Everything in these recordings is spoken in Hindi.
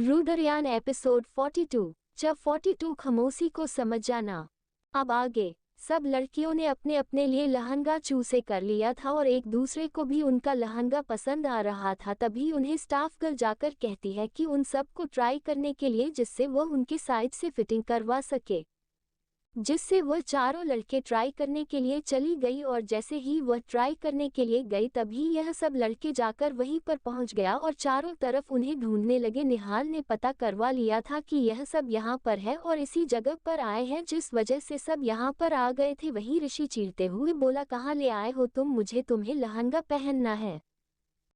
रुद्रयान एपिसोड 42। जब 42 खमोशी को समझ जाना। अब आगे सब लड़कियों ने अपने अपने लिए लहंगा चूसे कर लिया था और एक दूसरे को भी उनका लहंगा पसंद आ रहा था। तभी उन्हें स्टाफ गर्ल जाकर कहती है कि उन सबको ट्राई करने के लिए, जिससे वह उनके साइज से फिटिंग करवा सके। जिससे वह चारों लड़के ट्राई करने के लिए चली गई और जैसे ही वह ट्राई करने के लिए गई तभी यह सब लड़के जाकर वहीं पर पहुंच गया और चारों तरफ उन्हें ढूंढने लगे। निहाल ने पता करवा लिया था कि यह सब यहाँ पर है और इसी जगह पर आए हैं, जिस वजह से सब यहाँ पर आ गए थे। वहीं ऋषि चीरते हुए बोला, कहाँ ले आए हो तुम, मुझे तुम्हें लहंगा पहनना है।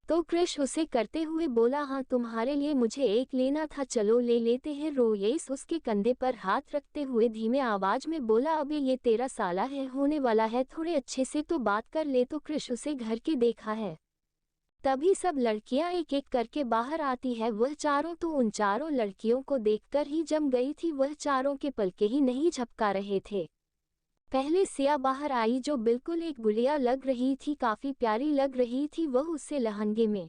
तो कृष उसे करते हुए बोला, हाँ तुम्हारे लिए मुझे एक लेना था, चलो ले लेते हैं। रोयेस उसके कंधे पर हाथ रखते हुए धीमे आवाज में बोला, अबे ये तेरा साला है, होने वाला है, थोड़े अच्छे से तो बात कर ले। तो कृष उसे घर के देखा है। तभी सब लड़कियां एक एक करके बाहर आती है। वह चारों तो उन चारों लड़कियों को देखकर ही जम गई थी। वह चारों के पलके ही नहीं झपका रहे थे। पहले सिया बाहर आई जो बिल्कुल एक गुड़िया लग रही थी, काफी प्यारी लग रही थी वह उससे लहंगे में।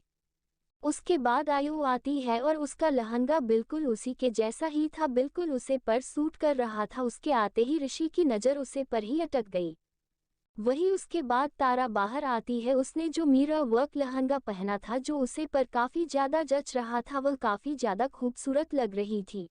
उसके बाद आयु आती है और उसका लहंगा बिल्कुल उसी के जैसा ही था, बिल्कुल उसे पर सूट कर रहा था। उसके आते ही ऋषि की नज़र उसे पर ही अटक गई। वही उसके बाद तारा बाहर आती है। उसने जो मीरा वर्क लहंगा पहना था जो उसे पर काफी ज्यादा जच रहा था, वह काफी ज्यादा खूबसूरत लग रही थी।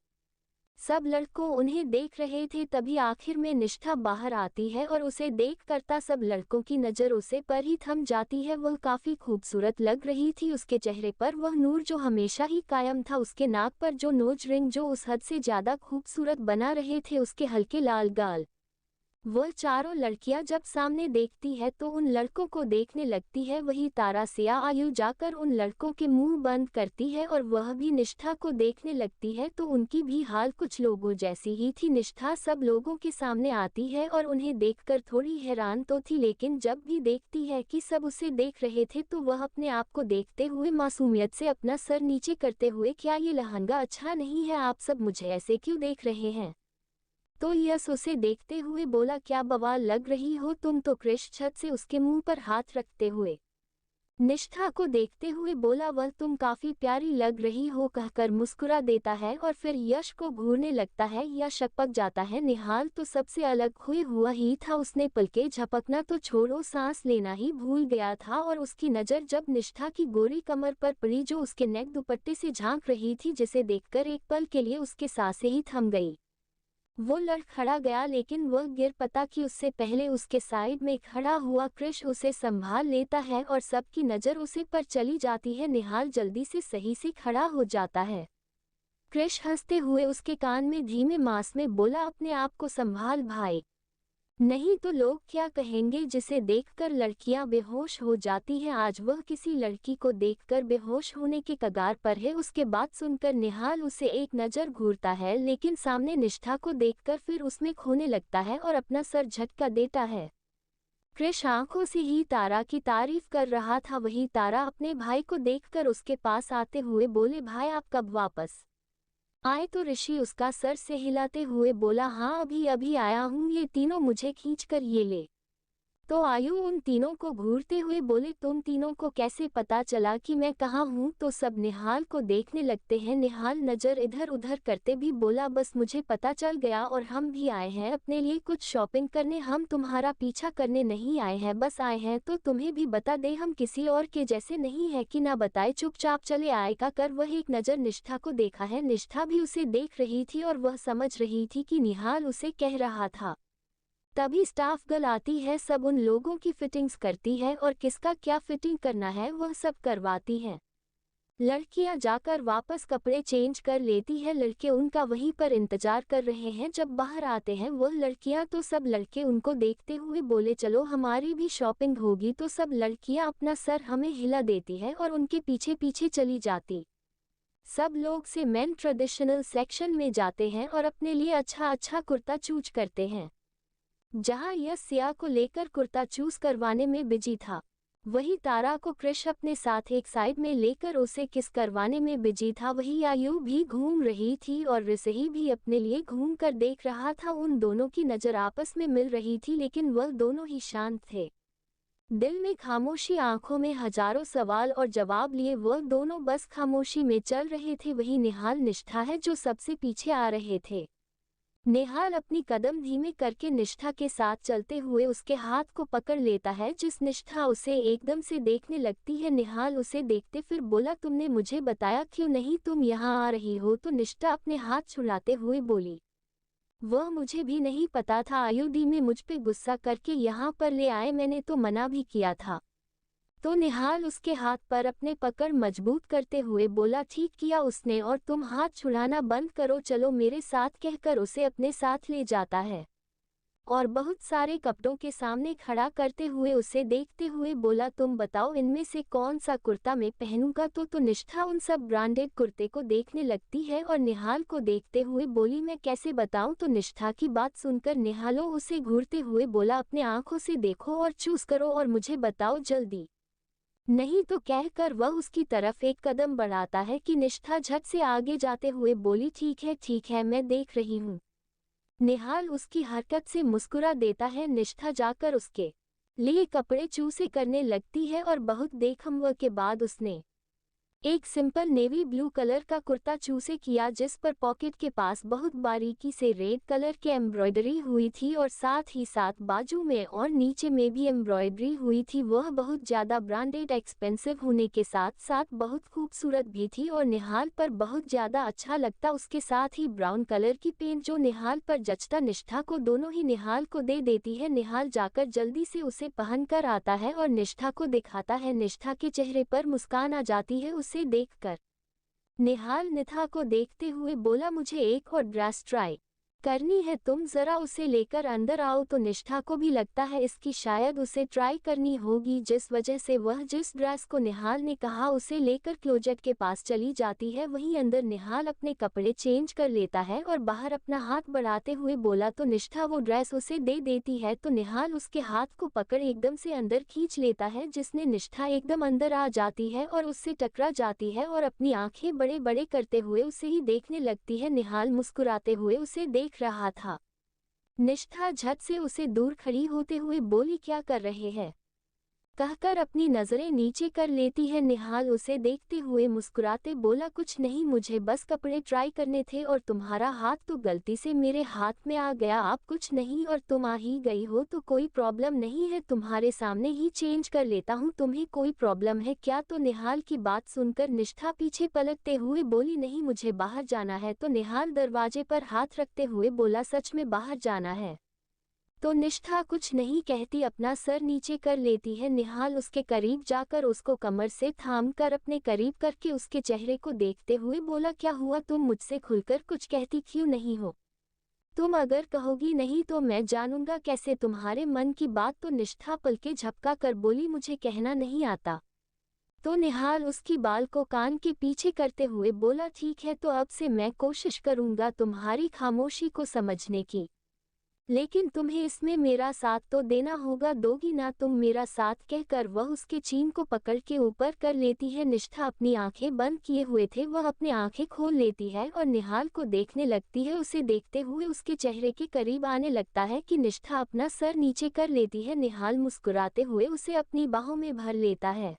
सब लड़कों उन्हें देख रहे थे। तभी आखिर में निष्ठा बाहर आती है और उसे देख करता सब लड़कों की नज़र उसे पर ही थम जाती है। वह काफ़ी खूबसूरत लग रही थी। उसके चेहरे पर वह नूर जो हमेशा ही कायम था, उसके नाक पर जो नोज रिंग जो उस हद से ज़्यादा खूबसूरत बना रहे थे, उसके हल्के लाल गाल। वह चारों लड़कियां जब सामने देखती है तो उन लड़कों को देखने लगती है। वही तारा सिया आयु जाकर उन लड़कों के मुंह बंद करती है और वह भी निष्ठा को देखने लगती है तो उनकी भी हाल कुछ लोगों जैसी ही थी। निष्ठा सब लोगों के सामने आती है और उन्हें देखकर थोड़ी हैरान तो थी, लेकिन जब भी देखती है कि सब उसे देख रहे थे तो वह अपने आप को देखते हुए मासूमियत से अपना सर नीचे करते हुए, क्या ये लहंगा अच्छा नहीं है, आप सब मुझे ऐसे क्यों देख रहे हैं। तो यस उसे देखते हुए बोला, क्या बवाल लग रही हो तुम। तो कृष छत से उसके मुंह पर हाथ रखते हुए निष्ठा को देखते हुए बोला, वह तुम काफी प्यारी लग रही हो, कहकर मुस्कुरा देता है और फिर यश को घूरने लगता है। यश झपक जाता है। निहाल तो सबसे अलग हुए हुआ ही था, उसने पलके झपकना तो छोड़ो, सांस लेना ही भूल गया था। और उसकी नज़र जब निष्ठा की गोरी कमर पर पड़ी जो उसके नेक दुपट्टे से झांक रही थी, जिसे देखकर एक पल के लिए उसके सांसें ही थम गई। वो लड़खड़ा गया, लेकिन वह गिर पता कि उससे पहले उसके साइड में खड़ा हुआ कृष उसे संभाल लेता है और सबकी नज़र उसे पर चली जाती है। निहाल जल्दी से सही से खड़ा हो जाता है। कृष हंसते हुए उसके कान में धीमे मास में बोला, अपने आप को संभाल भाई, नहीं तो लोग क्या कहेंगे। जिसे देखकर लड़कियां बेहोश हो जाती हैं। आज वह किसी लड़की को देखकर बेहोश होने के कगार पर है। उसके बाद सुनकर निहाल उसे एक नज़र घूरता है, लेकिन सामने निष्ठा को देखकर फिर उसमें खोने लगता है और अपना सर झटका देता है। कृष आंखों से ही तारा की तारीफ कर रहा था। वही तारा अपने भाई को देखकर उसके पास आते हुए बोले, भाई आप कब वापस आए। तो ऋषि उसका सर से हिलाते हुए बोला, हाँ अभी अभी आया हूँ, ये तीनों मुझे खींचकर ये ले। तो आयु उन तीनों को घूरते हुए बोले, तुम तीनों को कैसे पता चला कि मैं कहाँ हूँ। तो सब निहाल को देखने लगते हैं। निहाल नज़र इधर उधर करते भी बोला, बस मुझे पता चल गया और हम भी आए हैं अपने लिए कुछ शॉपिंग करने, हम तुम्हारा पीछा करने नहीं आए हैं, बस आए हैं तो तुम्हें भी बता दे, हम किसी और के जैसे नहीं है कि ना बताए चुपचाप चले आए। का कर वह एक नज़र निष्ठा को देखा है। निष्ठा भी उसे देख रही थी और वह समझ रही थी कि निहाल उसे कह रहा था। तभी स्टाफ गर्ल आती है, सब उन लोगों की फिटिंग्स करती है और किसका क्या फिटिंग करना है वह सब करवाती है। लड़कियां जाकर वापस कपड़े चेंज कर लेती है। लड़के उनका वहीं पर इंतजार कर रहे हैं। जब बाहर आते हैं वह लड़कियां तो सब लड़के उनको देखते हुए बोले, चलो हमारी भी शॉपिंग होगी। तो सब लड़कियां अपना सर हमें हिला देती है और उनके पीछे पीछे चली जाती। सब लोग से मेन ट्रेडिशनल सेक्शन में जाते हैं और अपने लिए अच्छा अच्छा कुर्ता चूज करते हैं। जहां यह सिया को लेकर कुर्ता चूज करवाने में बिजी था, वही तारा को कृष अपने साथ एक साइड में लेकर उसे किस करवाने में बिजी था। वही आयु भी घूम रही थी और रिसही भी अपने लिए घूम कर देख रहा था। उन दोनों की नज़र आपस में मिल रही थी, लेकिन वह दोनों ही शांत थे। दिल में खामोशी, आंखों में हजारों सवाल और जवाब लिए वह दोनों बस खामोशी में चल रहे थे। वही निहाल निष्ठा है जो सबसे पीछे आ रहे थे। निहाल अपनी कदम धीमे करके निष्ठा के साथ चलते हुए उसके हाथ को पकड़ लेता है। जिस निष्ठा उसे एकदम से देखने लगती है, निहाल उसे देखते फिर बोला, तुमने मुझे बताया क्यों नहीं तुम यहाँ आ रही हो? तो निष्ठा अपने हाथ छुड़ाते हुए बोली, वह मुझे भी नहीं पता था। अयोधी में मुझ पे गुस्सा करके यहाँ पर ले आए, मैंने तो मना भी किया था। तो निहाल उसके हाथ पर अपने पकड़ मजबूत करते हुए बोला, ठीक किया उसने, और तुम हाथ छुड़ाना बंद करो, चलो मेरे साथ, कहकर उसे अपने साथ ले जाता है और बहुत सारे कपड़ों के सामने खड़ा करते हुए उसे देखते हुए बोला, तुम बताओ इनमें से कौन सा कुर्ता मैं पहनूंगा? तो निष्ठा उन सब ब्रांडेड कुर्ते को देखने लगती है और निहाल को देखते हुए बोली, मैं कैसे बताऊं? तो निष्ठा की बात सुनकर निहालो उसे घूरते हुए बोला, अपने आंखों से देखो और चूज करो और मुझे बताओ जल्दी, नहीं तो कहकर वह उसकी तरफ एक कदम बढ़ाता है कि निष्ठा झट से आगे जाते हुए बोली, ठीक है मैं देख रही हूँ। निहाल उसकी हरकत से मुस्कुरा देता है। निष्ठा जाकर उसके लिए कपड़े चूसे करने लगती है और बहुत देखमव के बाद उसने एक सिंपल नेवी ब्लू कलर का कुर्ता चूसे किया जिस पर पॉकेट के पास बहुत बारीकी से रेड कलर की एम्ब्रॉयडरी हुई थी और साथ ही साथ बाजू में और नीचे में भी एम्ब्रॉयडरी हुई थी। वह बहुत ज़्यादा ब्रांडेड एक्सपेंसिव होने के साथ साथ बहुत खूबसूरत भी थी और निहाल पर बहुत ज़्यादा अच्छा लगता। उसके साथ ही ब्राउन कलर की पेंट जो निहाल पर जचता। निष्ठा को दोनों ही निहाल को दे देती है। निहाल जाकर जल्दी से उसे पहन कर आता है और निष्ठा को दिखाता है। निष्ठा के चेहरे पर मुस्कान आ जाती है उसे देखकर। निहाल निष्ठा को देखते हुए बोला, मुझे एक और ड्रेस ट्राई करनी है, तुम जरा उसे लेकर अंदर आओ। तो निष्ठा को भी लगता है इसकी शायद उसे ट्राई करनी होगी, जिस वजह से वह जिस ड्रेस को निहाल ने कहा उसे लेकर क्लोजेट के पास चली जाती है। वहीं अंदर निहाल अपने कपड़े चेंज कर लेता है और बाहर अपना हाथ बढ़ाते हुए बोला, तो निष्ठा वो ड्रेस उसे दे देती है। तो निहाल उसके हाथ को पकड़ एकदम से अंदर खींच लेता है जिसने निष्ठा एकदम अंदर आ जाती है और उससे टकरा जाती है और अपनी आंखें बड़े बड़े करते हुए उसे ही देखने लगती है। निहाल मुस्कुराते हुए उसे देख रहा था। निष्ठा झट से उसे दूर खड़ी होते हुए बोली, क्या कर रहे हैं? कहकर अपनी नजरें नीचे कर लेती है। निहाल उसे देखते हुए मुस्कुराते बोला, कुछ नहीं, मुझे बस कपड़े ट्राई करने थे और तुम्हारा हाथ तो गलती से मेरे हाथ में आ गया। आप कुछ नहीं और तुम आ ही गई हो तो कोई प्रॉब्लम नहीं है, तुम्हारे सामने ही चेंज कर लेता हूँ, तुम्हें कोई प्रॉब्लम है क्या? तो निहाल की बात सुनकर निष्ठा पीछे पलटते हुए बोली, नहीं मुझे बाहर जाना है। तो निहाल दरवाजे पर हाथ रखते हुए बोला, सच में बाहर जाना है? तो निष्ठा कुछ नहीं कहती अपना सर नीचे कर लेती है। निहाल उसके करीब जाकर उसको कमर से थाम कर अपने करीब करके उसके चेहरे को देखते हुए बोला, क्या हुआ? तुम मुझसे खुलकर कुछ कहती क्यों नहीं हो? तुम अगर कहोगी नहीं तो मैं जानूंगा कैसे तुम्हारे मन की बात? तो निष्ठा पलके झपका कर बोली, मुझे कहना नहीं आता। तो निहाल उसकी बाल को कान के पीछे करते हुए बोला, ठीक है तो अब से मैं कोशिश करूंगा तुम्हारी खामोशी को समझने की, लेकिन तुम्हें इसमें मेरा साथ तो देना होगा, दोगी ना तुम मेरा साथ? कहकर वह उसके चीन को पकड़ के ऊपर कर लेती है। निष्ठा अपनी आंखें बंद किए हुए थे, वह अपनी आंखें खोल लेती है और निहाल को देखने लगती है। उसे देखते हुए उसके चेहरे के करीब आने लगता है कि निष्ठा अपना सर नीचे कर लेती है। निहाल मुस्कुराते हुए उसे अपनी बाहों में भर लेता है।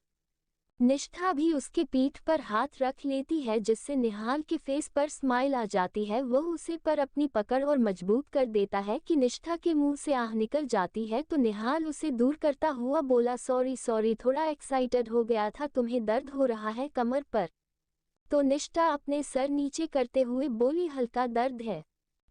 निष्ठा भी उसके पीठ पर हाथ रख लेती है जिससे निहाल के फेस पर स्माइल आ जाती है। वह उसे पर अपनी पकड़ और मजबूत कर देता है कि निष्ठा के मुंह से आह निकल जाती है। तो निहाल उसे दूर करता हुआ बोला, सॉरी थोड़ा एक्साइटेड हो गया था, तुम्हें दर्द हो रहा है कमर पर? तो निष्ठा अपने सर नीचे करते हुए बोली, हल्का दर्द है।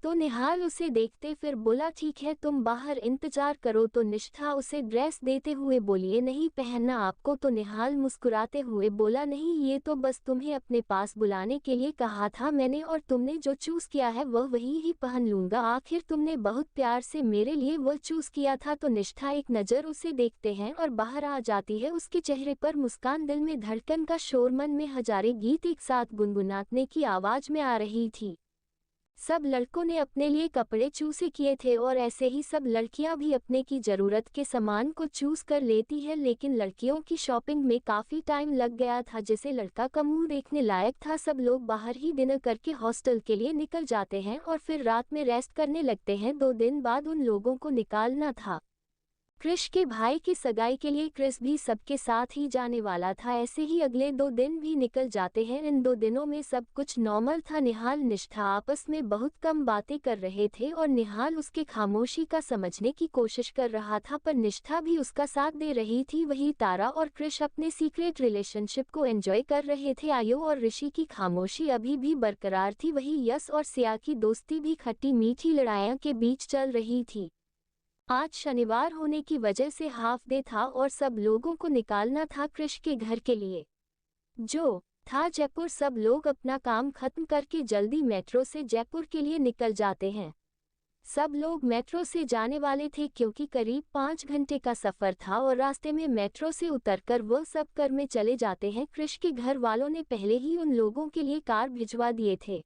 तो निहाल उसे देखते फिर बोला, ठीक है तुम बाहर इंतजार करो। तो निष्ठा उसे ड्रेस देते हुए बोली, ये नहीं पहनना आपको? तो निहाल मुस्कुराते हुए बोला, नहीं ये तो बस तुम्हें अपने पास बुलाने के लिए कहा था मैंने, और तुमने जो चूज किया है वह वही ही पहन लूंगा, आखिर तुमने बहुत प्यार से मेरे लिए वह चूज किया था। तो निष्ठा एक नज़र उसे देखते हैं और बाहर आ जाती है। उसके चेहरे पर मुस्कान, दिल में धड़कन का शोर, मन में हजारे गीत एक साथ गुनगुनाने की आवाज में आ रही थी। सब लड़कों ने अपने लिए कपड़े चूसे किए थे और ऐसे ही सब लड़कियां भी अपने की ज़रूरत के सामान को चूज कर लेती है, लेकिन लड़कियों की शॉपिंग में काफ़ी टाइम लग गया था जिसे लड़का का मुंह देखने लायक था। सब लोग बाहर ही डिनर करके हॉस्टल के लिए निकल जाते हैं और फिर रात में रेस्ट करने लगते हैं। 2 दिन बाद उन लोगों को निकालना था। क्रिश के भाई की सगाई के लिए क्रिस भी सबके साथ ही जाने वाला था। ऐसे ही अगले 2 दिन भी निकल जाते हैं। इन 2 दिनों में सब कुछ नॉर्मल था। निहाल निष्ठा आपस में बहुत कम बातें कर रहे थे और निहाल उसके खामोशी का समझने की कोशिश कर रहा था, पर निष्ठा भी उसका साथ दे रही थी। वही तारा और क्रिश अपने सीक्रेट रिलेशनशिप को एंजॉय कर रहे थे। आयो और ऋषि की खामोशी अभी भी बरकरार थी। वही यश और सिया की दोस्ती भी खट्टी मीठी लड़ाइयों के बीच चल रही थी। आज शनिवार होने की वजह से हाफ डे था और सब लोगों को निकालना था क्रिश के घर के लिए, जो था जयपुर। सब लोग अपना काम खत्म करके जल्दी मेट्रो से जयपुर के लिए निकल जाते हैं। सब लोग मेट्रो से जाने वाले थे क्योंकि करीब 5 घंटे का सफर था और रास्ते में मेट्रो से उतरकर वह सब घर में चले जाते हैं। क्रिश के घर वालों ने पहले ही उन लोगों के लिए कार भिजवा दिए थे।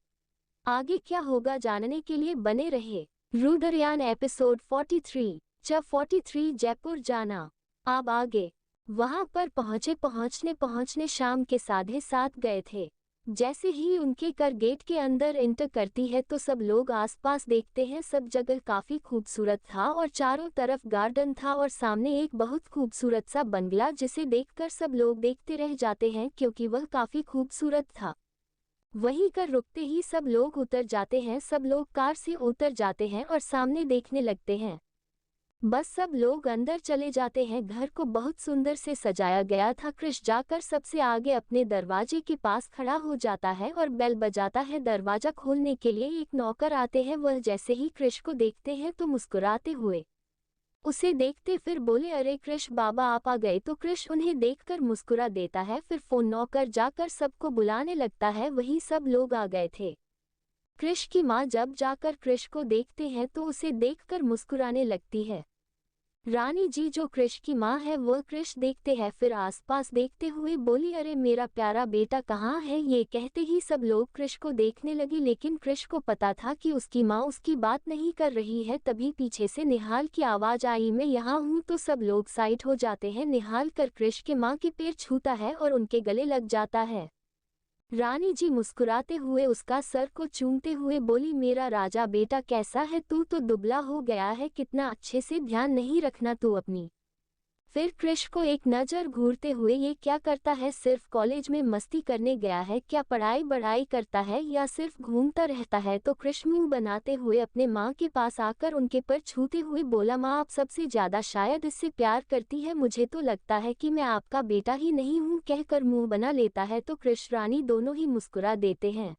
आगे क्या होगा जानने के लिए बने रहे। रुद्रयान एपिसोड 43 43 जयपुर जाना। अब आगे वहां पर पहुंचने शाम के 7:30 गए थे। जैसे ही उनके कार गेट के अंदर एंटर करती है तो सब लोग आसपास देखते हैं। सब जगह काफी खूबसूरत था और चारों तरफ गार्डन था और सामने एक बहुत खूबसूरत सा बंगला, जिसे देखकर सब लोग देखते रह जाते हैं क्योंकि वह काफी खूबसूरत था। वहीं कर रुकते ही सब लोग उतर जाते हैं। सब लोग कार से उतर जाते हैं और सामने देखने लगते हैं। बस सब लोग अंदर चले जाते हैं। घर को बहुत सुंदर से सजाया गया था। क्रिश जाकर सबसे आगे अपने दरवाजे के पास खड़ा हो जाता है और बेल बजाता है। दरवाजा खोलने के लिए एक नौकर आते हैं। वह जैसे ही क्रिश को देखते हैं तो मुस्कुराते हुए उसे देखते फिर बोले, अरे क्रिश बाबा आप आ गए। तो क्रिश उन्हें देखकर मुस्कुरा देता है। फिर फोन नौकर जाकर सबको बुलाने लगता है। वही सब लोग आ गए थे। क्रिश की माँ जब जाकर क्रिश को देखते हैं तो उसे देखकर मुस्कुराने लगती है। रानी जी जो क्रिश की माँ है वह क्रिश देखते हैं, फिर आसपास देखते हुए बोली, अरे मेरा प्यारा बेटा कहाँ है। ये कहते ही सब लोग क्रिश को देखने लगे, लेकिन क्रिश को पता था कि उसकी माँ उसकी बात नहीं कर रही है। तभी पीछे से निहाल की आवाज आई, मैं यहाँ हूँ। तो सब लोग साइड हो जाते हैं। निहाल कर क्रिश के माँ के पैर छूता है और उनके गले लग जाता है। रानी जी मुस्कुराते हुए उसका सर को चूमते हुए बोली, मेरा राजा बेटा कैसा है। तू तो दुबला हो गया है, कितना अच्छे से ध्यान नहीं रखना तू अपनी। फिर क्रिश को एक नज़र घूरते हुए, ये क्या करता है, सिर्फ कॉलेज में मस्ती करने गया है क्या, पढ़ाई करता है या सिर्फ घूमता रहता है। तो क्रिश मुंह बनाते हुए अपने माँ के पास आकर उनके पर छूते हुए बोला, माँ आप सबसे ज़्यादा शायद इससे प्यार करती है, मुझे तो लगता है कि मैं आपका बेटा ही नहीं हूँ। कहकर मुंह बना लेता है तो क्रिश रानी दोनों ही मुस्कुरा देते हैं।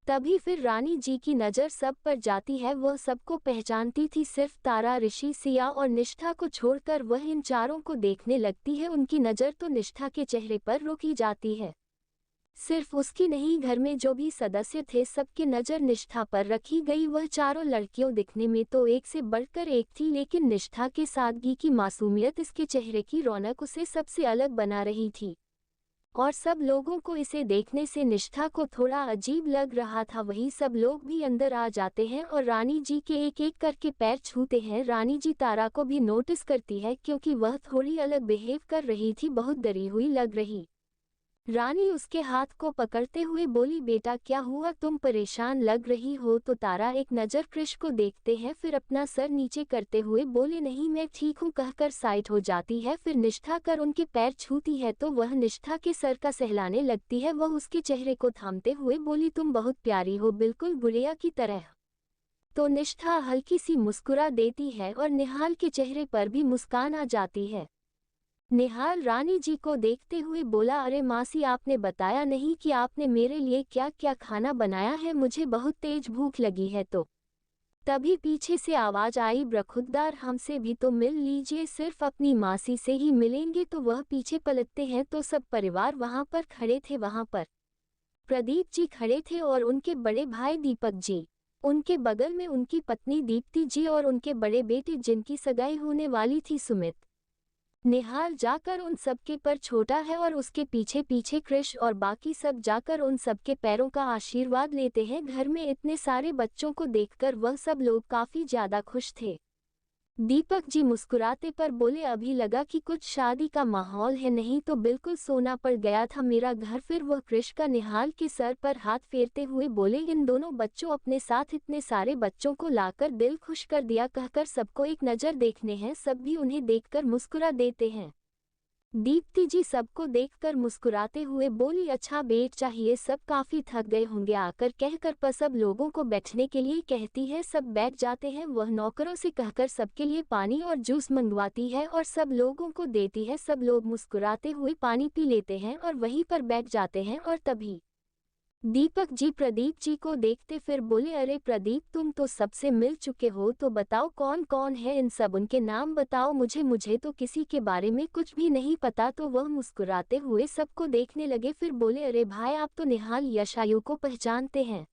तभी फिर रानी जी की नज़र सब पर जाती है। वह सबको पहचानती थी, सिर्फ तारा, ऋषि, सिया और निष्ठा को छोड़कर वह इन चारों को देखने लगती है। उनकी नज़र तो निष्ठा के चेहरे पर रुकी जाती है। सिर्फ उसकी नहीं, घर में जो भी सदस्य थे सबकी नज़र निष्ठा पर रखी गई। वह चारों लड़कियों दिखने में तो एक से बढ़कर एक थी, लेकिन निष्ठा के सादगी की मासूमियत, इसके चेहरे की रौनक उसे सबसे अलग बना रही थी। और सब लोगों को इसे देखने से निष्ठा को थोड़ा अजीब लग रहा था। वही सब लोग भी अंदर आ जाते हैं और रानी जी के एक एक करके पैर छूते हैं। रानी जी तारा को भी नोटिस करती है क्योंकि वह थोड़ी अलग बिहेव कर रही थी, बहुत डरी हुई लग रही। रानी उसके हाथ को पकड़ते हुए बोली, बेटा क्या हुआ, तुम परेशान लग रही हो। तो तारा एक नज़र क्रिश को देखते हैं, फिर अपना सर नीचे करते हुए बोले, नहीं मैं ठीक हूँ कहकर साइड हो जाती है। फिर निष्ठा कर उनके पैर छूती है तो वह निष्ठा के सर का सहलाने लगती है। वह उसके चेहरे को थामते हुए बोली, तुम बहुत प्यारी हो, बिल्कुल गुड़िया की तरह। तो निष्ठा हल्की सी मुस्कुरा देती है और निहाल के चेहरे पर भी मुस्कान आ जाती है। निहाल रानी जी को देखते हुए बोला, अरे मासी आपने बताया नहीं कि आपने मेरे लिए क्या क्या खाना बनाया है, मुझे बहुत तेज भूख लगी है। तो तभी पीछे से आवाज आई, बरखुरदार हमसे भी तो मिल लीजिए, सिर्फ अपनी मासी से ही मिलेंगे। तो वह पीछे पलटते हैं तो सब परिवार वहां पर खड़े थे। वहां पर प्रदीप जी खड़े थे और उनके बड़े भाई दीपक जी, उनके बगल में उनकी पत्नी दीप्ति जी और उनके बड़े बेटे जिनकी सगाई होने वाली थी सुमित। निहाल जाकर उन सबके पर छोटा है और उसके पीछे पीछे क्रिश और बाकी सब जाकर उन सबके पैरों का आशीर्वाद लेते हैं। घर में इतने सारे बच्चों को देखकर वह सब लोग काफी ज्यादा खुश थे। दीपक जी मुस्कुराते पर बोले, अभी लगा कि कुछ शादी का माहौल है, नहीं तो बिल्कुल सोना पड़ गया था मेरा घर। फिर वह कृष का निहाल के सर पर हाथ फेरते हुए बोले, इन दोनों बच्चों अपने साथ इतने सारे बच्चों को लाकर दिल खुश कर दिया, कहकर सबको एक नज़र देखने हैं। सब भी उन्हें देखकर मुस्कुरा देते हैं। दीप्ति जी सबको देखकर मुस्कुराते हुए बोली, अच्छा बेट चाहिए, सब काफी थक गए होंगे आकर, कहकर पर सब लोगों को बैठने के लिए कहती है। सब बैठ जाते हैं। वह नौकरों से कहकर सबके लिए पानी और जूस मंगवाती है और सब लोगों को देती है। सब लोग मुस्कुराते हुए पानी पी लेते हैं और वहीं पर बैठ जाते हैं। और तभी दीपक जी प्रदीप जी को देखते फिर बोले, अरे प्रदीप, तुम तो सबसे मिल चुके हो, तो बताओ कौन कौन है इन सब, उनके नाम बताओ मुझे तो किसी के बारे में कुछ भी नहीं पता। तो वह मुस्कुराते हुए सबको देखने लगे। फिर बोले, अरे भाई, आप तो निहाल यशायु को पहचानते हैं?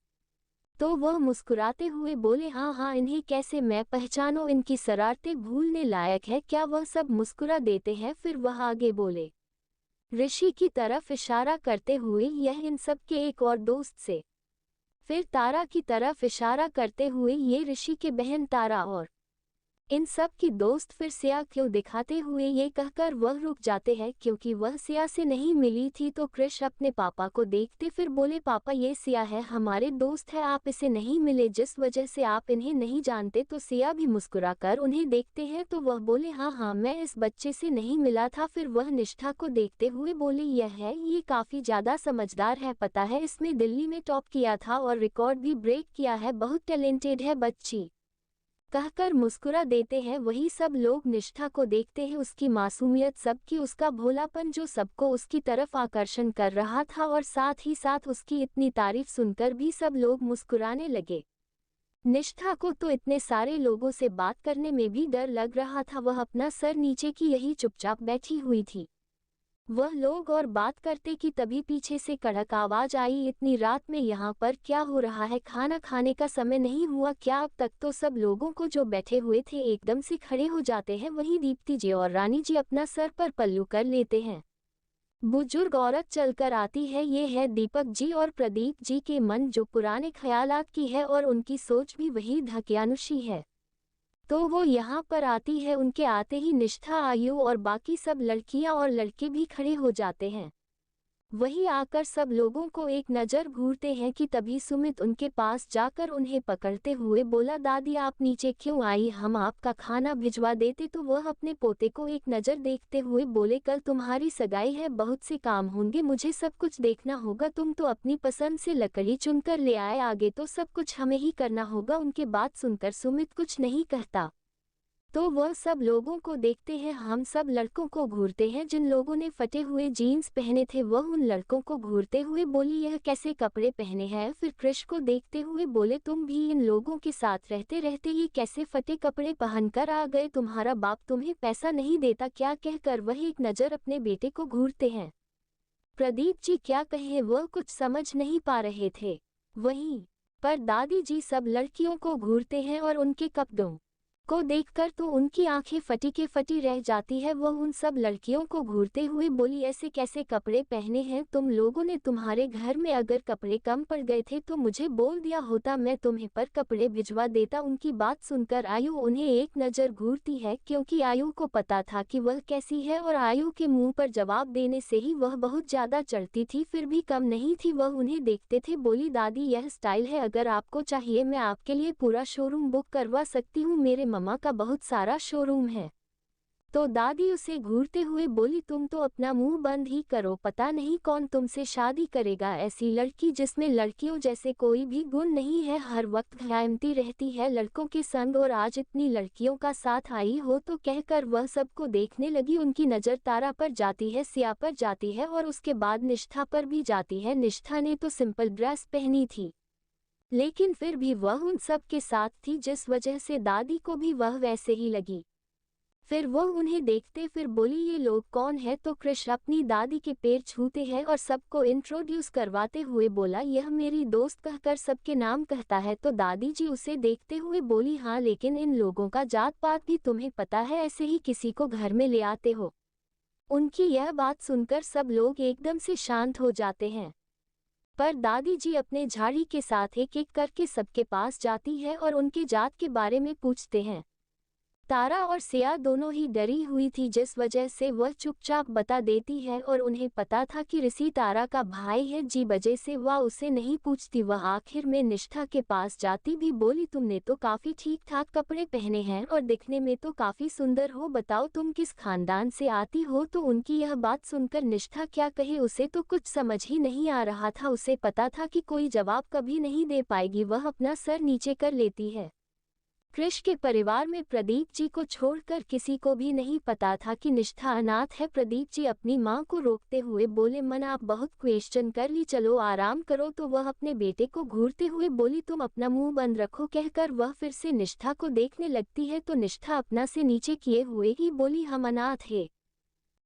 तो वह मुस्कुराते हुए बोले, हाँ हाँ, इन्हें कैसे मैं पहचानूं, इनकी शरारतें भूलने लायक है क्या। वह सब मुस्कुरा देते हैं। फिर वह आगे बोले, ऋषि की तरफ इशारा करते हुए, यह इन सब के एक और दोस्त से। फिर तारा की तरफ इशारा करते हुए, ये ऋषि के बहन तारा और इन सब की दोस्त। फिर सिया क्यों दिखाते हुए ये कहकर वह रुक जाते हैं, क्योंकि वह सिया से नहीं मिली थी। तो कृष अपने पापा को देखते फिर बोले, पापा, ये सिया है, हमारे दोस्त है, आप इसे नहीं मिले, जिस वजह से आप इन्हें नहीं जानते। तो सिया भी मुस्कुराकर उन्हें देखते हैं। तो वह बोले, हाँ हाँ, मैं इस बच्चे से नहीं मिला था। फिर वह निष्ठा को देखते हुए बोले, यह है, ये काफी ज्यादा समझदार है, पता है इसमें दिल्ली में टॉप किया था और रिकॉर्ड भी ब्रेक किया है, बहुत टैलेंटेड है बच्ची, कहकर मुस्कुरा देते हैं। वही सब लोग निष्ठा को देखते हैं, उसकी मासूमियत, सबकी, उसका भोलापन जो सबको उसकी तरफ आकर्षण कर रहा था, और साथ ही साथ उसकी इतनी तारीफ सुनकर भी सब लोग मुस्कुराने लगे। निष्ठा को तो इतने सारे लोगों से बात करने में भी डर लग रहा था, वह अपना सर नीचे की यही चुपचाप बैठी हुई थी। वह लोग और बात करते कि तभी पीछे से कड़क आवाज आई, इतनी रात में यहाँ पर क्या हो रहा है, खाना खाने का समय नहीं हुआ क्या अब तक। तो सब लोगों को जो बैठे हुए थे एकदम से खड़े हो जाते हैं। वहीं दीप्ति जी और रानी जी अपना सर पर पल्लू कर लेते हैं। बुजुर्ग औरत चलकर आती है, ये है दीपक जी और प्रदीप जी के मन, जो पुराने ख्यालात की है और उनकी सोच भी वही धक्यानुशी है। तो वो यहाँ पर आती है। उनके आते ही निष्ठा, आयु और बाकी सब लड़कियां और लड़के भी खड़े हो जाते हैं। वही आकर सब लोगों को एक नज़र घूरते हैं कि तभी सुमित उनके पास जाकर उन्हें पकड़ते हुए बोला, दादी आप नीचे क्यों आई, हम आपका खाना भिजवा देते। तो वह अपने पोते को एक नज़र देखते हुए बोले, कल तुम्हारी सगाई है, बहुत से काम होंगे, मुझे सब कुछ देखना होगा, तुम तो अपनी पसंद से लकड़ी चुनकर ले आए, आगे तो सब कुछ हमें ही करना होगा। उनके बात सुनकर सुमित कुछ नहीं कहता। तो वह सब लोगों को देखते हैं, हम सब लड़कों को घूरते हैं जिन लोगों ने फटे हुए जीन्स पहने थे। वह उन लड़कों को घूरते हुए बोली, यह कैसे कपड़े पहने हैं। फिर कृष को देखते हुए बोले, तुम भी इन लोगों के साथ रहते रहते ये कैसे फटे कपड़े पहनकर आ गए, तुम्हारा बाप तुम्हें पैसा नहीं देता क्या, कहकर वह एक नज़र अपने बेटे को घूरते हैं। प्रदीप जी क्या कहे, वह कुछ समझ नहीं पा रहे थे। वहीं पर दादी जी सब लड़कियों को घूरते हैं और उनके कपड़ों को देखकर तो उनकी आंखें फटी के फटी रह जाती है। वह उन सब लड़कियों को घूरते हुए बोली, ऐसे कैसे कपड़े पहने हैं तुम लोगों ने, तुम्हारे घर में अगर कपड़े कम पड़ गए थे तो मुझे बोल दिया होता, मैं तुम्हें पर कपड़े भिजवा देता। उनकी बात सुनकर आयु उन्हें एक नज़र घूरती है, क्योंकि आयु को पता था कि वह कैसी है और आयु के मुंह पर जवाब देने से ही वह बहुत ज़्यादा चढ़ती थी, फिर भी कम नहीं थी। वह उन्हें देखते थे, बोली, दादी यह स्टाइल है, अगर आपको चाहिए मैं आपके लिए पूरा शोरूम बुक करवा सकती हूँ, मेरे मम्मा का बहुत सारा शोरूम है। तो दादी उसे घूरते हुए बोली, तुम तो अपना मुंह बंद ही करो, पता नहीं कौन तुमसे शादी करेगा, ऐसी लड़की जिसमें लड़कियों जैसे कोई भी गुण नहीं है, हर वक्त घायमती रहती है लड़कों के संग, और आज इतनी लड़कियों का साथ आई हो। तो कहकर वह सबको देखने लगी। उनकी नज़र तारा पर जाती है, सिया पर जाती है और उसके बाद निष्ठा पर भी जाती है। निष्ठा ने तो सिंपल ड्रेस पहनी थी, लेकिन फिर भी वह उन सब के साथ थी, जिस वजह से दादी को भी वह वैसे ही लगी। फिर वह उन्हें देखते फिर बोली, ये लोग कौन है। तो कृष अपनी दादी के पैर छूते हैं और सबको इंट्रोड्यूस करवाते हुए बोला, यह मेरी दोस्त, कहकर सबके नाम कहता है। तो दादी जी उसे देखते हुए बोली, हाँ, लेकिन इन लोगों का जात पात भी तुम्हें पता है, ऐसे ही किसी को घर में ले आते हो। उनकी यह बात सुनकर सब लोग एकदम से शांत हो जाते हैं। पर दादी जी अपने झाड़ी के साथ एक एक करके सबके पास जाती है और उनके जात के बारे में पूछते हैं। तारा और सिया दोनों ही डरी हुई थी, जिस वजह से वह चुपचाप बता देती है और उन्हें पता था कि ऋषि तारा का भाई है, जी वजह से वह उसे नहीं पूछती। वह आखिर में निष्ठा के पास जाती भी बोली, तुमने तो काफी ठीक ठाक कपड़े पहने हैं और दिखने में तो काफी सुंदर हो, बताओ तुम किस खानदान से आती हो। तो उनकी यह बात सुनकर निष्ठा क्या कहे, उसे तो कुछ समझ ही नहीं आ रहा था। उसे पता था कि कोई जवाब कभी नहीं दे पाएगी। वह अपना सर नीचे कर लेती है। कृष के परिवार में प्रदीप जी को छोड़कर किसी को भी नहीं पता था कि निष्ठा अनाथ है। प्रदीप जी अपनी मां को रोकते हुए बोले, मन आप बहुत क्वेश्चन कर ली, चलो आराम करो। तो वह अपने बेटे को घूरते हुए बोली, तुम अपना मुंह बंद रखो। कहकर वह फिर से निष्ठा को देखने लगती है तो निष्ठा अपना से नीचे किए हुए ही बोली, हम अनाथ है।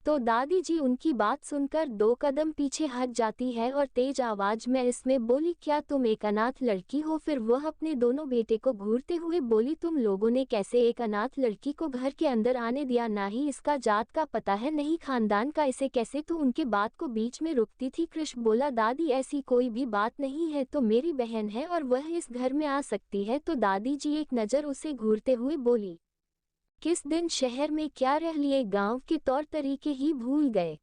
तो दादी जी उनकी बात सुनकर 2 कदम पीछे हट जाती है और तेज आवाज में इसमें बोली, क्या तुम एक अनाथ लड़की हो। फिर वह अपने दोनों बेटे को घूरते हुए बोली, तुम लोगों ने कैसे एक अनाथ लड़की को घर के अंदर आने दिया, ना ही इसका जात का पता है, नहीं खानदान का, इसे कैसे। तो उनके बात को बीच में रुकती थी। कृष बोला, दादी ऐसी कोई भी बात नहीं है, तो मेरी बहन है और वह इस घर में आ सकती है। तो दादी जी एक नज़र उसे घूरते हुए बोली, किस दिन शहर में क्या रह लिए, गांव के तौर तरीके ही भूल गए।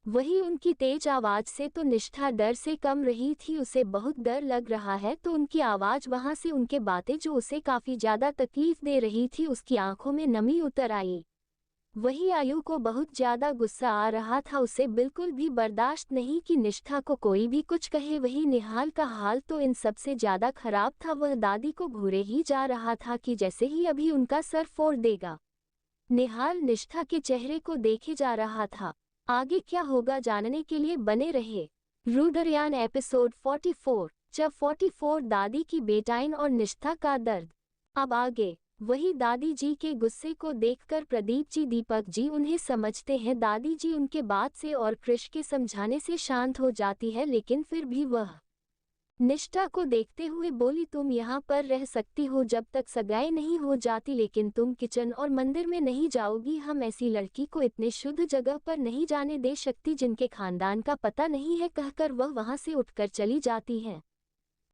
वही उनकी तेज आवाज से तो निष्ठा डर से कम रही थी, उसे बहुत डर लग रहा है। तो उनकी आवाज वहां से उनके बातें जो उसे काफी ज्यादा तकलीफ दे रही थी, उसकी आंखों में नमी उतर आई। वही आयु को बहुत ज्यादा गुस्सा आ रहा था, उसे बिल्कुल भी बर्दाश्त नहीं कि निष्ठा को कोई भी कुछ कहे। वही निहाल का हाल तो इन सबसे ज्यादा खराब था। वह दादी को घूरे ही जा रहा था कि जैसे ही अभी उनका सर फोड़ देगा। निहाल निष्ठा के चेहरे को देखे जा रहा था। आगे क्या होगा जानने के लिए बने रहे रुद्रयान एपिसोड 44। जब 44 दादी की बेटाइन और निष्ठा का दर्द। अब आगे वही दादी जी के गुस्से को देखकर प्रदीप जी, दीपक जी उन्हें समझते हैं। दादी जी उनके बात से और कृष के समझाने से शांत हो जाती है, लेकिन फिर भी वह निष्ठा को देखते हुए बोली, तुम यहाँ पर रह सकती हो जब तक सगाई नहीं हो जाती, लेकिन तुम किचन और मंदिर में नहीं जाओगी। हम ऐसी लड़की को इतने शुद्ध जगह पर नहीं जाने दे सकती जिनके खानदान का पता नहीं है। कहकर वह वहां से उठकर चली जाती हैं।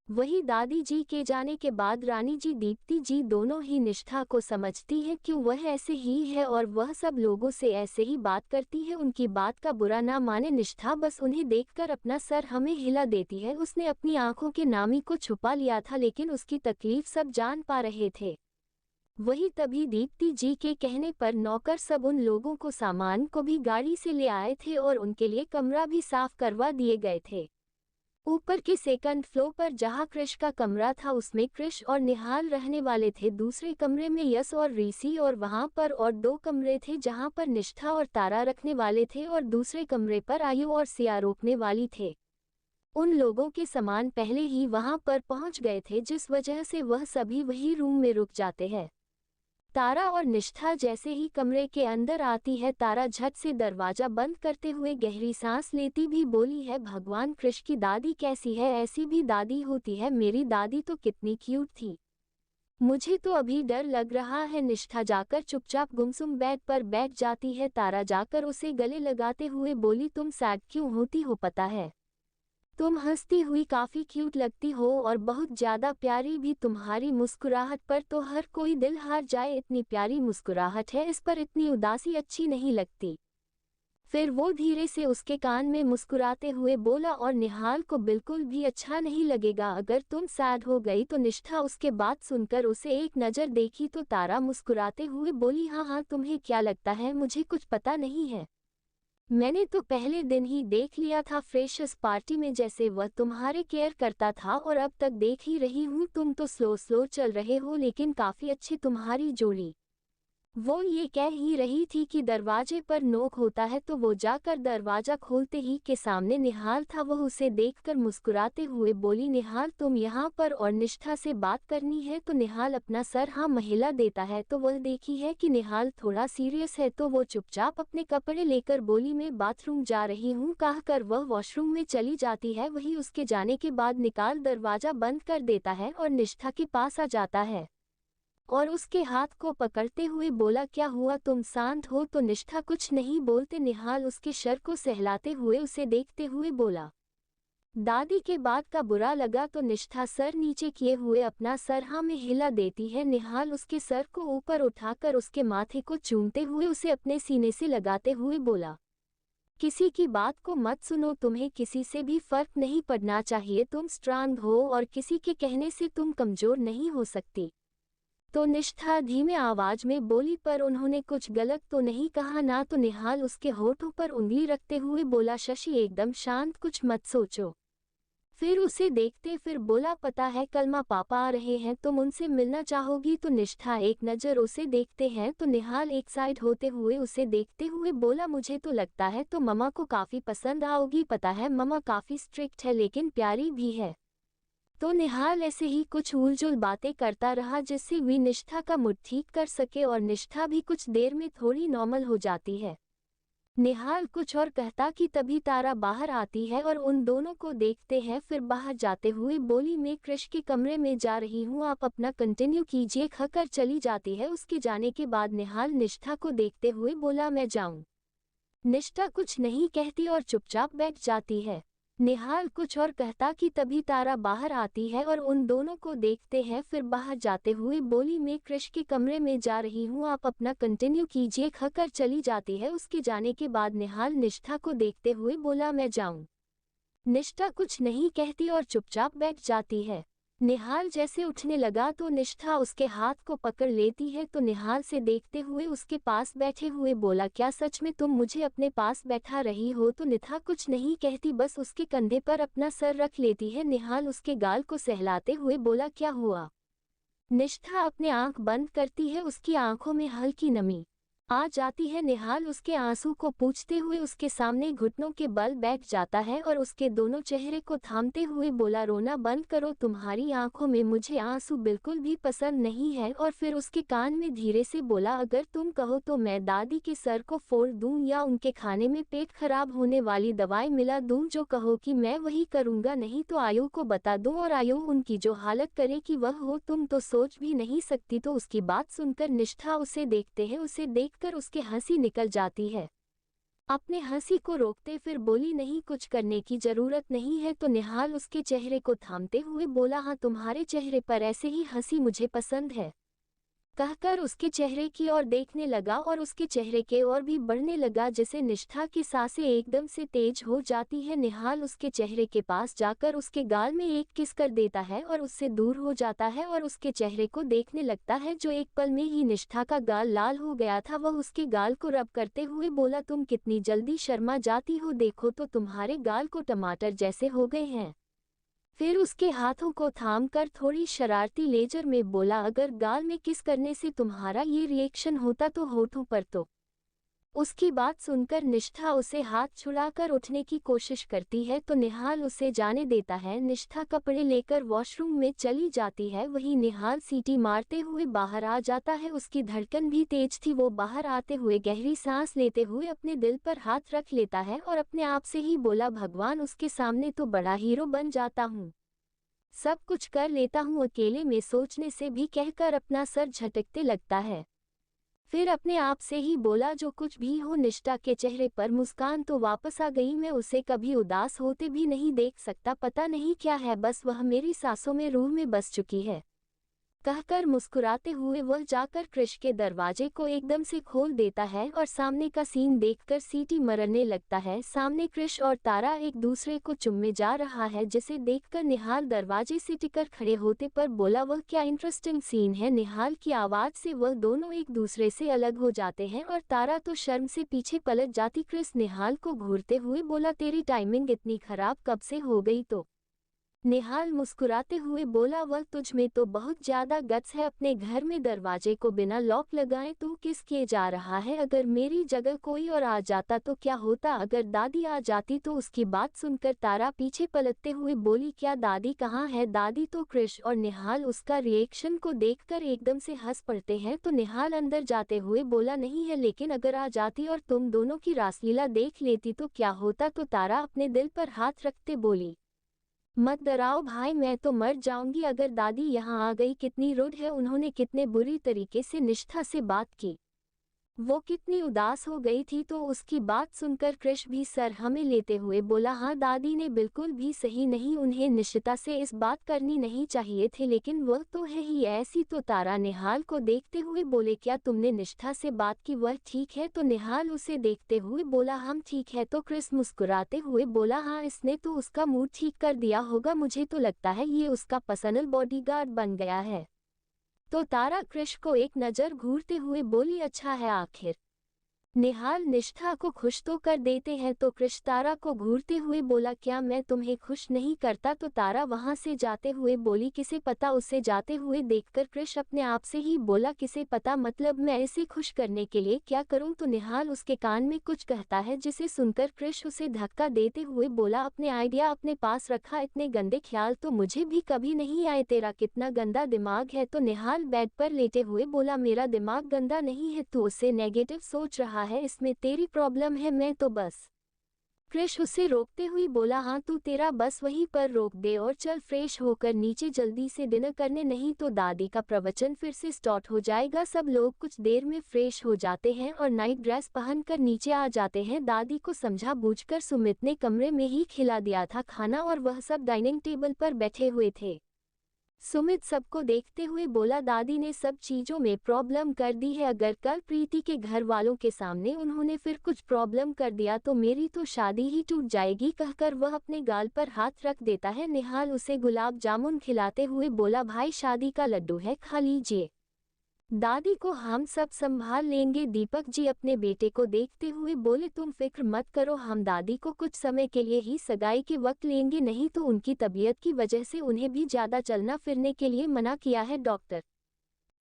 वही दादी जी के जाने के बाद रानी जी, दीप्ति जी दोनों ही निष्ठा को समझती हैं, क्यों वह ऐसे ही है और वह सब लोगों से ऐसे ही बात करती है। उनकी बात का बुरा ना माने निष्ठा, बस उन्हें देखकर अपना सर हमें हिला देती है। उसने अपनी आंखों के नामी को छुपा लिया था, लेकिन उसकी तकलीफ सब जान पा रहे थे। वही तभी दीप्ति जी के कहने पर नौकर सब उन लोगों को सामान को भी गाड़ी से ले आए थे और उनके लिए कमरा भी साफ करवा दिए गए थे। ऊपर के सेकंड फ्लोर पर जहां कृष का कमरा था, उसमें कृष और निहाल रहने वाले थे। दूसरे कमरे में यश और ऋषि, और वहां पर और 2 कमरे थे जहां पर निष्ठा और तारा रखने वाले थे, और दूसरे कमरे पर आयु और सिया रोकने वाली थे। उन लोगों के सामान पहले ही वहां पर पहुंच गए थे, जिस वजह से वह सभी वही रूम में रुक जाते हैं। तारा और निष्ठा जैसे ही कमरे के अंदर आती है, तारा झट से दरवाजा बंद करते हुए गहरी सांस लेती भी बोली है, भगवान, कृष की दादी कैसी है, ऐसी भी दादी होती है, मेरी दादी तो कितनी क्यूट थी, मुझे तो अभी डर लग रहा है। निष्ठा जाकर चुपचाप गुमसुम बेड पर बैठ जाती है। तारा जाकर उसे गले लगाते हुए बोली, तुम सैड क्यों होती हो, पता है तुम हंसती हुई काफी क्यूट लगती हो और बहुत ज्यादा प्यारी भी, तुम्हारी मुस्कुराहट पर तो हर कोई दिल हार जाए, इतनी प्यारी मुस्कुराहट है, इस पर इतनी उदासी अच्छी नहीं लगती। फिर वो धीरे से उसके कान में मुस्कुराते हुए बोला, और निहाल को बिल्कुल भी अच्छा नहीं लगेगा अगर तुम सैड हो गई। तो निष्ठा उसके बात सुनकर उसे एक नज़र देखी तो तारा मुस्कुराते हुए बोली, हाँ हाँ, तुम्हें क्या लगता है मुझे कुछ पता नहीं है, मैंने तो पहले दिन ही देख लिया था फ्रेशर्स पार्टी में जैसे वह तुम्हारे केयर करता था, और अब तक देख ही रही हूँ, तुम तो स्लो स्लो चल रहे हो लेकिन काफी अच्छी तुम्हारी जोड़ी। वो ये कह ही रही थी कि दरवाजे पर नोक होता है, तो वो जाकर दरवाजा खोलते ही के सामने निहाल था। वह उसे देखकर मुस्कुराते हुए बोली, निहाल तुम यहाँ पर और निष्ठा से बात करनी है। तो निहाल अपना सर हाँ महिला देता है, तो वह देखी है कि निहाल थोड़ा सीरियस है, तो वो चुपचाप अपने कपड़े लेकर बोली, मैं बाथरूम जा रही हूँ, कहकर वह वॉशरूम में चली जाती है। वही उसके जाने के बाद निकाल दरवाजा बंद कर देता है और निष्ठा के पास आ जाता है और उसके हाथ को पकड़ते हुए बोला, क्या हुआ, तुम शांत हो। तो निष्ठा कुछ नहीं बोलते निहाल उसके सर को सहलाते हुए उसे देखते हुए बोला, दादी के बात का बुरा लगा तो निष्ठा सर नीचे किए हुए अपना सर हाँ में हिला देती है। निहाल उसके सर को ऊपर उठाकर उसके माथे को चूमते हुए उसे अपने सीने से लगाते हुए बोला, किसी की बात को मत सुनो, तुम्हें किसी से भी फर्क नहीं पड़ना चाहिए, तुम स्ट्रांग हो और किसी के कहने से तुम कमजोर नहीं हो सकती। तो निष्ठा धीमे आवाज में बोली, पर उन्होंने कुछ गलत तो नहीं कहा ना? तो निहाल उसके होठों पर उंगली रखते हुए बोला, शशि एकदम शांत, कुछ मत सोचो। फिर उसे देखते फिर बोला, पता है कल पापा आ रहे हैं, तुम उनसे मिलना चाहोगी? तो निष्ठा एक नज़र उसे देखते हैं तो निहाल एक साइड होते हुए उसे देखते हुए बोला, मुझे तो लगता है तो मम्मा को काफ़ी पसंद आओगी, पता है मम्मा काफ़ी स्ट्रिक्ट है लेकिन प्यारी भी है। तो निहाल ऐसे ही कुछ उलझुल बातें करता रहा जिससे वे निष्ठा का मूड ठीक कर सके और निष्ठा भी कुछ देर में थोड़ी नॉर्मल हो जाती है। निहाल कुछ और कहता कि तभी तारा बाहर आती है और उन दोनों को देखते हैं। फिर बाहर जाते हुए बोली, मैं कृष के कमरे में जा रही हूँ, आप अपना कंटिन्यू कीजिए। कहकर चली जाती है। उसके जाने के बाद निहाल निष्ठा को देखते हुए बोला, मैं जाऊँ? निष्ठा कुछ नहीं कहती और चुपचाप बैठ जाती है। निहाल कुछ और कहता कि तभी तारा बाहर आती है और उन दोनों को देखते हैं। फिर बाहर जाते हुए बोली, मैं कृष के कमरे में जा रही हूँ, आप अपना कंटिन्यू कीजिए। कहकर चली जाती है। उसके जाने के बाद निहाल निष्ठा को देखते हुए बोला, मैं जाऊँ? निष्ठा कुछ नहीं कहती और चुपचाप बैठ जाती है। निहाल जैसे उठने लगा तो निष्ठा उसके हाथ को पकड़ लेती है तो निहाल से देखते हुए उसके पास बैठे हुए बोला, क्या सच में तुम मुझे अपने पास बैठा रही हो? तो निष्ठा कुछ नहीं कहती, बस उसके कंधे पर अपना सर रख लेती है। निहाल उसके गाल को सहलाते हुए बोला, क्या हुआ? निष्ठा अपने आंख बंद करती है, उसकी आंखों में हल्की नमी आ जाती है। निहाल उसके आंसू को पूछते हुए उसके सामने घुटनों के बल बैठ जाता है और उसके दोनों चेहरे को थामते हुए बोला, रोना बंद करो, तुम्हारी आंखों में मुझे आंसू बिल्कुल भी पसंद नहीं है। और फिर उसके कान में धीरे से बोला, अगर तुम कहो तो मैं दादी के सर को फोड़ दूं या उनके खाने में पेट खराब होने वाली दवाई मिला दूं, जो कहो कि मैं वही करूंगा, नहीं तो आयु को बता दूं और आयु उनकी जो हालत करे कि वह हो तुम तो सोच भी नहीं सकती। तो उसकी बात सुनकर निष्ठा उसे देखते हैं, उसे कर उसके हंसी निकल जाती है। अपने हंसी को रोकते फिर बोली, नहीं कुछ करने की जरूरत नहीं है। तो निहाल उसके चेहरे को थामते हुए बोला, हाँ तुम्हारे चेहरे पर ऐसे ही हंसी मुझे पसंद है। कहकर उसके चेहरे की ओर देखने लगा और उसके चेहरे के ओर भी बढ़ने लगा, जिसे निष्ठा की सांसें एकदम से तेज हो जाती है। निहाल उसके चेहरे के पास जाकर उसके गाल में एक किस कर देता है और उससे दूर हो जाता है और उसके चेहरे को देखने लगता है। जो एक पल में ही निष्ठा का गाल लाल हो गया था, वह उसके गाल को रब करते हुए बोला, तुम कितनी जल्दी शर्मा जाती हो, देखो तो तुम्हारे गाल को टमाटर जैसे हो गए हैं। फिर उसके हाथों को थामकर थोड़ी शरारती लेजर में बोला, अगर गाल में किस करने से तुम्हारा ये रिएक्शन होता तो होठों पर तो। उसकी बात सुनकर निष्ठा उसे हाथ छुड़ाकर उठने की कोशिश करती है तो निहाल उसे जाने देता है। निष्ठा कपड़े लेकर वॉशरूम में चली जाती है, वहीं निहाल सीटी मारते हुए बाहर आ जाता है। उसकी धड़कन भी तेज थी। वो बाहर आते हुए गहरी सांस लेते हुए अपने दिल पर हाथ रख लेता है और अपने आप से ही बोला, भगवान उसके सामने तो बड़ा हीरो बन जाता हूँ, सब कुछ कर लेता हूँ अकेले में सोचने से भी, कहकर अपना सर झटकते लगता है। फिर अपने आप से ही बोला, जो कुछ भी हो। निष्ठा के चेहरे पर मुस्कान तो वापस आ गई, मैं उसे कभी उदास होते भी नहीं देख सकता, पता नहीं क्या है, बस वह मेरी सांसों में रूह में बस चुकी है। कहकर मुस्कुराते हुए वह जाकर कृष के दरवाजे को एकदम से खोल देता है और सामने का सीन देखकर सीटी मरने लगता है। सामने कृष और तारा एक दूसरे को चुम्मे जा रहा है, जिसे देखकर निहाल दरवाजे से टिकर खड़े होते पर बोला, वह क्या इंटरेस्टिंग सीन है। निहाल की आवाज से वह दोनों एक दूसरे से अलग हो जाते हैं और तारा तो शर्म से पीछे पलट जाती। कृष निहाल को घूरते हुए बोला, तेरी टाइमिंग इतनी खराब कब से हो गई? तो निहाल मुस्कुराते हुए बोला, वह तुझ में तो बहुत ज्यादा गट्स है, अपने घर में दरवाजे को बिना लॉक लगाए तू किस किए जा रहा है? अगर मेरी जगह कोई और आ जाता तो क्या होता? अगर दादी आ जाती? तो उसकी बात सुनकर तारा पीछे पलटते हुए बोली, क्या दादी कहाँ है? दादी तो कृष और निहाल उसका रिएक्शन को देखकर एकदम से हंस पड़ते हैं। तो निहाल अंदर जाते हुए बोला, नहीं है, लेकिन अगर आ जाती और तुम दोनों की रासलीला देख लेती तो क्या होता? तो तारा अपने दिल पर हाथ रखते बोली, मत डराओ भाई, मैं तो मर जाऊंगी अगर दादी यहाँ आ गई। कितनी रूड है, उन्होंने कितने बुरी तरीके से निष्ठा से बात की। वो कितनी उदास हो गई थी। तो उसकी बात सुनकर कृष भी सर हमें लेते हुए बोला, हाँ दादी ने बिल्कुल भी सही नहीं, उन्हें निशिता से इस बात करनी नहीं चाहिए थे, लेकिन वह तो है ही ऐसी। तो तारा निहाल को देखते हुए बोले, क्या तुमने निष्ठा से बात की, वह ठीक है? तो निहाल उसे देखते हुए बोला, हम ठीक है। तो कृष मुस्कुराते हुए बोला, हाँ इसने तो उसका मूड ठीक कर दिया होगा, मुझे तो लगता है ये उसका पर्सनल बॉडीगार्ड बन गया है। तो तारा कृष को एक नज़र घूरते हुए बोली, अच्छा है आखिर निहाल निष्ठा को खुश तो कर देते हैं। तो कृष तारा को घूरते हुए बोला, क्या मैं तुम्हें खुश नहीं करता? तो तारा वहां से जाते हुए बोली, किसे पता? उसे जाते हुए देखकर कृष अपने आप से ही बोला, किसे पता मतलब मैं इसे खुश करने के लिए क्या करूं? तो निहाल उसके कान में कुछ कहता है, जिसे सुनकर कृष उसे धक्का देते हुए बोला, अपने आइडिया अपने पास रखा, इतने गंदे ख्याल तो मुझे भी कभी नहीं आए, तेरा कितना गंदा दिमाग है। तो निहाल बेड पर लेटे हुए बोला, मेरा दिमाग गंदा नहीं है, तू उससे नेगेटिव सोच रहा है, इसमें तेरी प्रॉब्लम है, मैं तो बस। कृष उसे रोकते हुए बोला, हाँ तू तेरा बस वहीं पर रोक दे और चल फ्रेश होकर नीचे जल्दी से डिनर करने, नहीं तो दादी का प्रवचन फिर से स्टार्ट हो जाएगा। सब लोग कुछ देर में फ्रेश हो जाते हैं और नाइट ड्रेस पहनकर नीचे आ जाते हैं। दादी को समझा बूझकर सुमित ने कमरे में ही खिला दिया था खाना और वह सब डाइनिंग टेबल पर बैठे हुए थे। सुमित सबको देखते हुए बोला, दादी ने सब चीजों में प्रॉब्लम कर दी है, अगर कल प्रीति के घर वालों के सामने उन्होंने फिर कुछ प्रॉब्लम कर दिया तो मेरी तो शादी ही टूट जाएगी। कहकर वह अपने गाल पर हाथ रख देता है। निहाल उसे गुलाब जामुन खिलाते हुए बोला, भाई शादी का लड्डू है, खा लीजिए, दादी को हम सब संभाल लेंगे। दीपक जी अपने बेटे को देखते हुए बोले, तुम फिक्र मत करो, हम दादी को कुछ समय के लिए ही सगाई के वक्त लेंगे, नहीं तो उनकी तबीयत की वजह से उन्हें भी ज्यादा चलना फिरने के लिए मना किया है डॉक्टर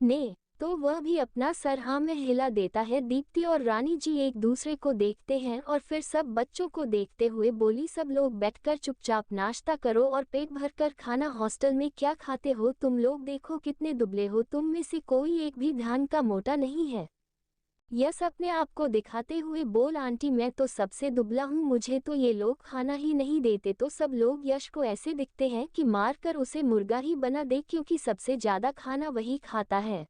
ने। तो वह भी अपना सर हाँ में हिला देता है। दीप्ति और रानी जी एक दूसरे को देखते हैं और फिर सब बच्चों को देखते हुए बोली, सब लोग बैठकर चुपचाप नाश्ता करो और पेट भरकर खाना। हॉस्टल में क्या खाते हो तुम लोग? देखो कितने दुबले हो, तुम में से कोई एक भी ध्यान का मोटा नहीं है। यस अपने आप को दिखाते हुए बोल, आंटी मैं तो सबसे दुबला हूँ, मुझे तो ये लोग खाना ही नहीं देते। तो सब लोग यश को ऐसे दिखते हैं कि मार कर उसे मुर्गा ही बना दे, क्योंकि सबसे ज्यादा खाना वही खाता है।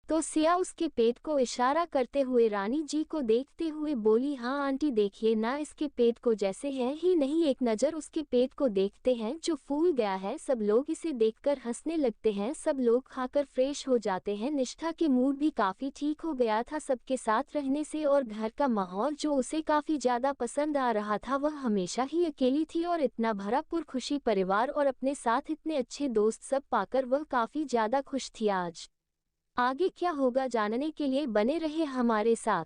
तो सिया उसके पेट को इशारा करते हुए रानी जी को देखते हुए बोली, हाँ आंटी देखिए ना, इसके पेट को जैसे है ही नहीं। एक नज़र उसके पेट को देखते हैं जो फूल गया है। सब लोग इसे देखकर हंसने लगते हैं। सब लोग खाकर फ्रेश हो जाते हैं। निष्ठा के मूड भी काफ़ी ठीक हो गया था सबके साथ रहने से, और घर का माहौल जो उसे काफ़ी ज़्यादा पसंद आ रहा था। वह हमेशा ही अकेली थी और इतना भरा पुरखुशी परिवार और अपने साथ इतने अच्छे दोस्त सब पाकर वह काफ़ी ज़्यादा खुश थी। आज आगे क्या होगा जानने के लिए बने रहे हमारे साथ।